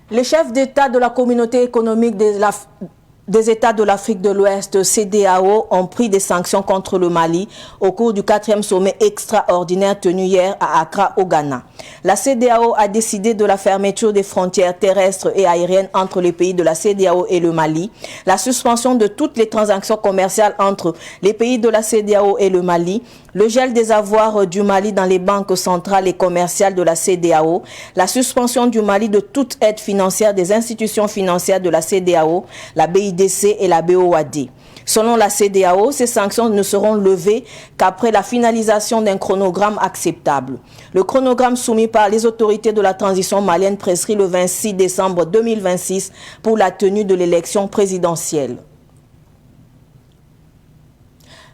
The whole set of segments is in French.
Les chefs d'État de la communauté économique des États de l'Afrique de l'Ouest, CEDEAO, ont pris des sanctions contre le Mali au cours du 4e sommet extraordinaire tenu hier à Accra, au Ghana. La CEDEAO a décidé de la fermeture des frontières terrestres et aériennes entre les pays de la CEDEAO et le Mali, la suspension de toutes les transactions commerciales entre les pays de la CEDEAO et le Mali, le gel des avoirs du Mali dans les banques centrales et commerciales de la CEDEAO, la suspension du Mali de toute aide financière des institutions financières de la CEDEAO, la BIDC et la BOAD. Selon la CEDEAO, ces sanctions ne seront levées qu'après la finalisation d'un chronogramme acceptable. Le chronogramme soumis par les autorités de la transition malienne prescrit le 26 décembre 2026 pour la tenue de l'élection présidentielle.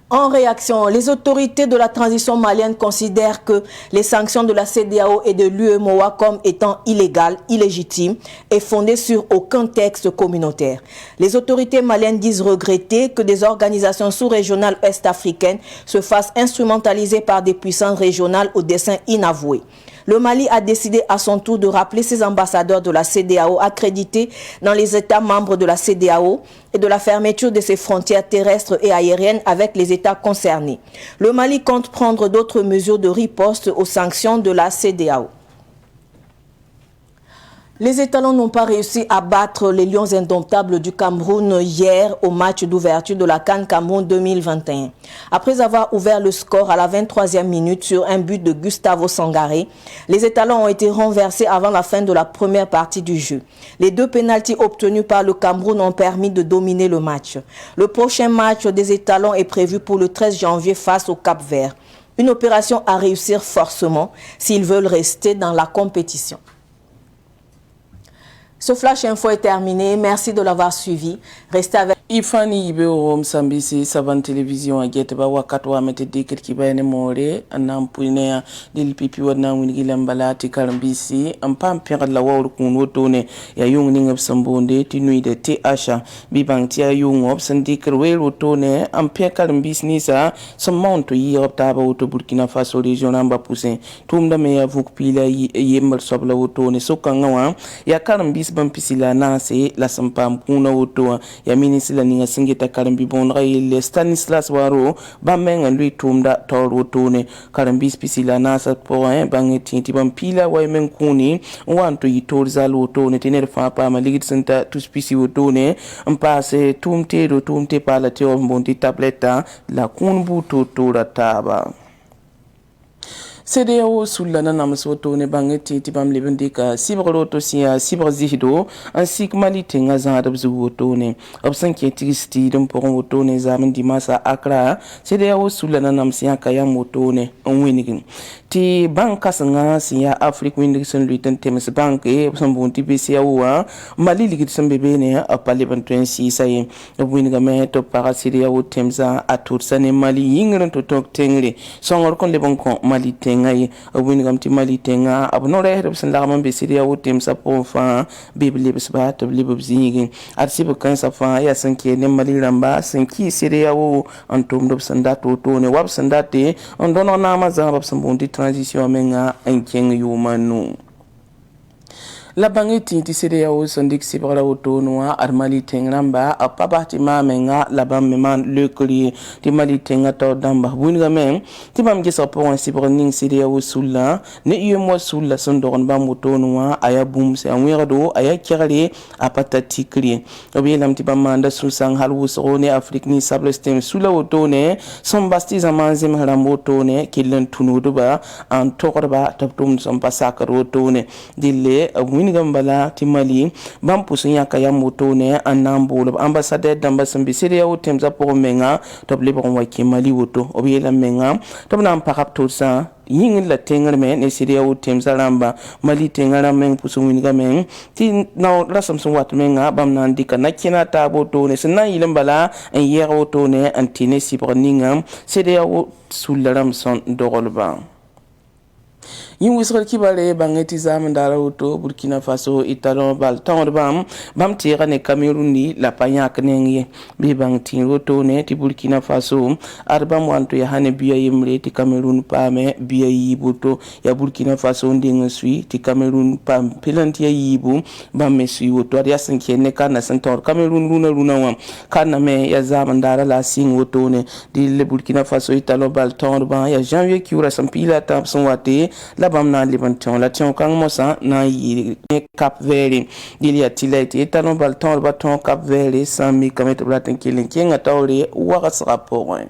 En réaction, les autorités de la transition malienne considèrent que les sanctions de la CEDEAO et de l'UEMOA comme étant illégales, illégitimes et fondées sur aucun texte communautaire. Les autorités maliennes disent regretter que des organisations sous-régionales est-africaines se fassent instrumentaliser par des puissances régionales au dessein inavoué. Le Mali a décidé à son tour de rappeler ses ambassadeurs de la CEDEAO accrédités dans les États membres de la CEDEAO et de la fermeture de ses frontières terrestres et aériennes avec les États concernés. Le Mali compte prendre d'autres mesures de riposte aux sanctions de la CEDEAO. Les étalons n'ont pas réussi à battre les Lions indomptables du Cameroun hier au match d'ouverture de la CAN Cameroun 2021. Après avoir ouvert le score à la 23e minute sur un but de Gustavo Sangaré, les étalons ont été renversés avant la fin de la première partie du jeu. Les 2 pénaltys obtenus par le Cameroun ont permis de dominer le match. Le prochain match des étalons est prévu pour le 13 janvier face au Cap-Vert. Une opération à réussir forcément s'ils veulent rester dans la compétition. Ce flash info est terminé. Merci de l'avoir suivi. Restez avec Ifani Ibeo Msambisi Savan Télévision à Getba Wakatwa Mete Dikit Kibane More, Anam Puinea, Lil Pipi Wana Winigilambala, Tikarambisi, and Pampir la Wall Kunotone, Ya Young Ning of Sambonde, Tinui de Te Asha, Bibang Tia Young of Sandikar Whale Tone, and Pekarambis Nisa, some mount to Ye of Taba to Burkina Faso region Amba Pusin, Tumda Mea Vukpila Yember Sobla Tone, Sokangawa, Yakarambis Bampisila Nase, La Sampam Kuna Utoa, Yaminis la ninga singita karambi bonra ile Stanislas Waro bamenga lui tumda toro tone karambi spisila nasa point bangeti tibampila wa menkuni wanto yitorza lo tone tener fa pa maligit senta tu spisi wotone mpase tumte pala teo mbondi tableta la kunbu to taba CEDEAO Soulana Namsoto ne bangeti tibam lebendika sibroto sia sibrzihdo ainsi que malitenga zadabzuotone obsanke tristi dum porotone zaman dimasa akra CEDEAO Soulana namsia kaya motone onwinigin ti banka sanga sia Afrique windigson luiten temes banke sambunti BCAO mali ligit sambebene apale bantwensi saye obwiniga me to para CEDEAO temza atursane mali yingran to tok tengre songor kon lebonko mali ngai abuni gamti mali tenga abnore reb san la man be siria wotem sa po fa bibli bisba to libu zingi arsibu kan sa fa ya sanke ne mali ramba sanki siria wo antum do sanda to ne wab sandate on dono na ma za bab sambundi transition menga enken yumanu la bangeti ti CEDEAO sandik sibra auto noa armali tengramba apabati mamenga la bamman le kli ti mali tenga to damba bunga men ti bam gesa po sibra ning CEDEAO sulla ne yemo sulla sondon ba moto noa aya bum se anwirado aya kirale apatati kli obilam ti bamanda susang halwu sone Afrique ni sable stem sula auto ne son basti zaman zem haramoto ne kilen tunudo ba an tokorba taptum son pasaka auto ne dille Gambala Timali Bampusun Yakaya Motone and Nambo ambassador d'ambassade CEDEAO Temza pour Menga top libre waki Mali Woto Obiela Menga top nam parap tosa ying la tengermen et CEDEAO Temza Lamba Mali Tengara Meng Pusuwinga Meng Ti now Rassamson Wat Menga Bamnan Dika Nakina Tabo Tone Sena Yilambala and Yero Tone and Tinesi Broningam CEDEAO Sularam Son Dorolba yin wisgal kibale bangeti zaman dara woto Burkina Faso italon bal tawd bam tira ne Cameroun ni la payak nengi be bang tin woto ne ti Burkina Faso arbam wanto ya hane biya yimre ti Cameroun pame biya yibuto ya Burkina Faso ndinga sui ti Cameroun pam pelanti ya yibu bam me sui woto ya sanke ne kana santor Cameroun runa wa kana me ya zaman dara la sing woto ne di le Burkina Faso italon bal tawd ya janvier ki ura sampila tap son wate la bam na libantion la tion kang mosa na yi Cap Verde il y a tilete etalon bal ton baton Cap Verde 100 km bratin kilin kinga tawre wa rapport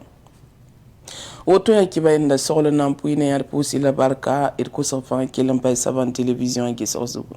auto ya kibainda solo nampuine yar pusi la barka ir ko sa fan kilan pa savan television ki sozugo